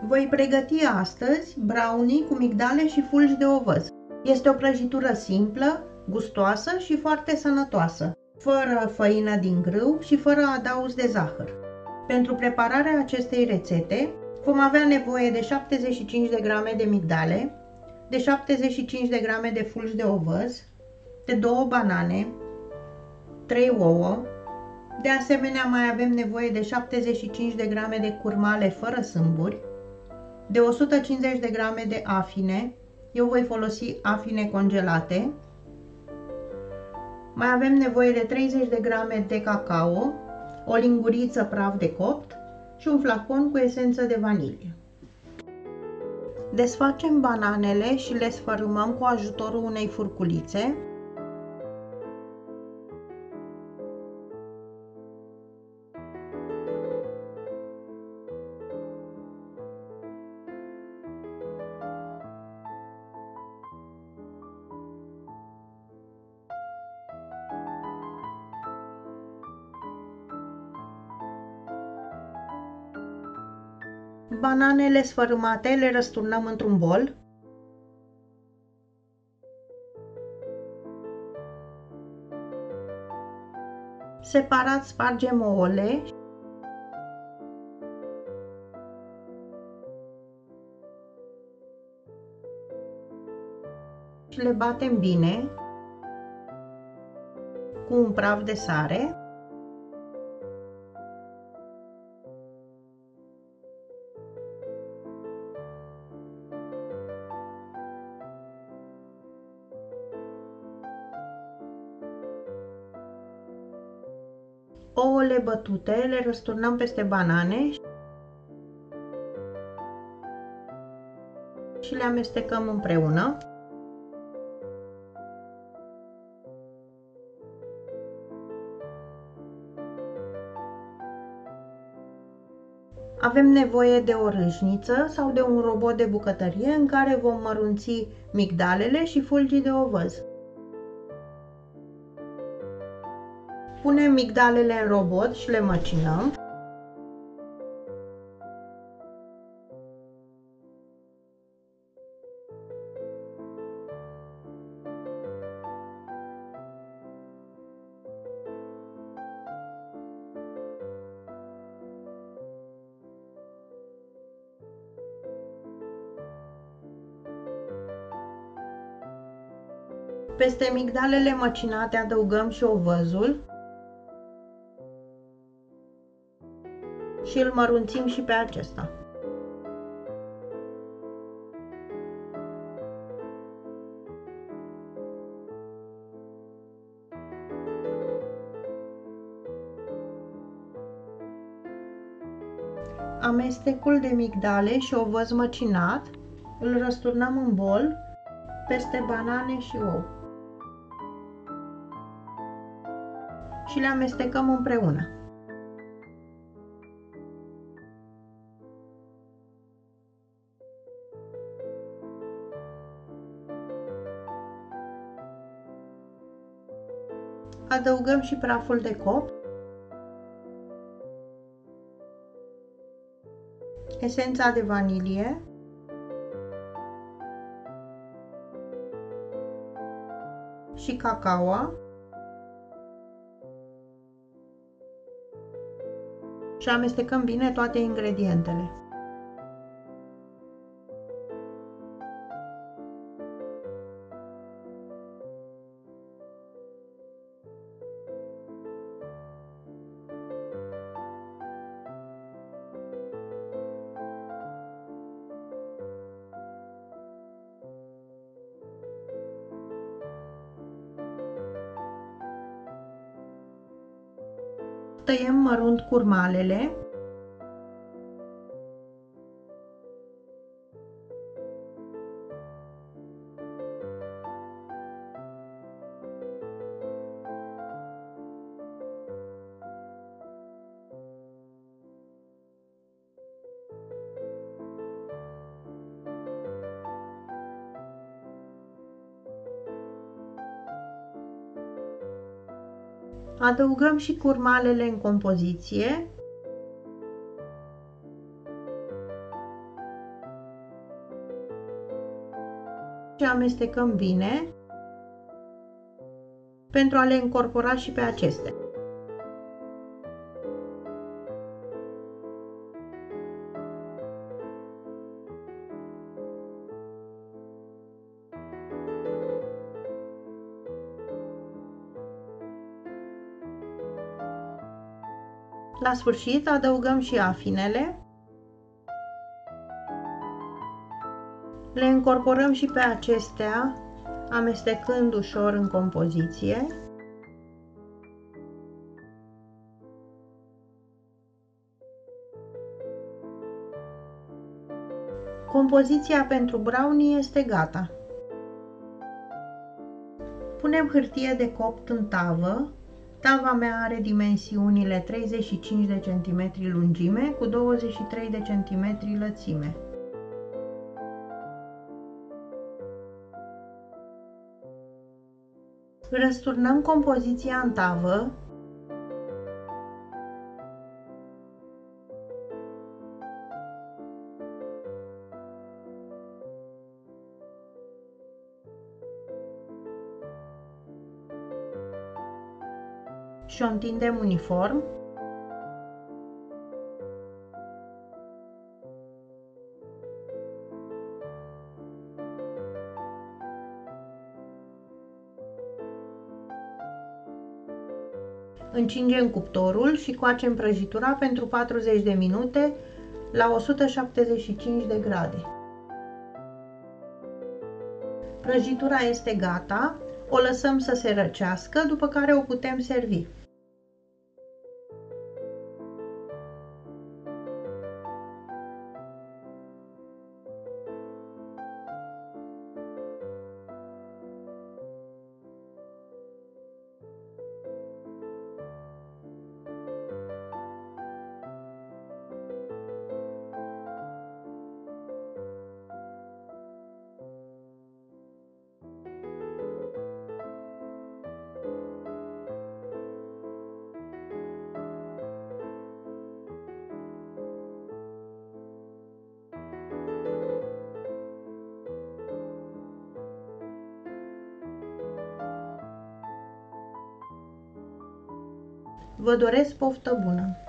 Voi pregăti astăzi brownie cu migdale și fulgi de ovăz. Este o prăjitură simplă, gustoasă și foarte sănătoasă, fără făină din grâu și fără adaos de zahăr. Pentru prepararea acestei rețete vom avea nevoie de 75 de grame de migdale, de 75 de grame de fulgi de ovăz, de 2 banane, 3 ouă. De asemenea, mai avem nevoie de 75 de grame de curmale fără sâmburi, de 150 de grame de afine, eu voi folosi afine congelate. Mai avem nevoie de 30 de grame de cacao, o linguriță praf de copt și un flacon cu esență de vanilie. Desfacem bananele și le sfărâmăm cu ajutorul unei furculițe. Bananele sfărâmate le răsturnăm într-un bol. Separat spargem ouăle și le batem bine cu un praf de sare. Ouăle bătute le răsturnăm peste banane și le amestecăm împreună. Avem nevoie de o râșniță sau de un robot de bucătărie în care vom mărunți migdalele și fulgii de ovăz. Punem migdalele în robot și le măcinăm. Peste migdalele măcinate adăugăm și ovăzul și îl mărunțim și pe acesta. Amestecul de migdale și ovăz măcinat îl răsturnăm în bol peste banane și ou și le amestecăm împreună. Adăugăm și praful de copt, esența de vanilie și cacao și amestecăm bine toate ingredientele. Tăiem mărunt curmalele . Adăugăm și curmalele în compoziție amestecăm bine pentru a le încorpora și pe acestea. La sfârșit adăugăm și afinele. Le încorporăm și pe acestea, amestecând ușor în compoziție. Compoziția pentru brownie este gata. Punem hârtie de copt în tavă. Tava mea are dimensiunile 35 de cm lungime cu 23 de cm lățime. Răsturnăm compoziția în tavă. Și o întindem uniform. Încingem cuptorul și coacem prăjitura pentru 40 de minute la 175 de grade. Prăjitura este gata, o lăsăm să se răcească, după care o putem servi. Vă doresc poftă bună!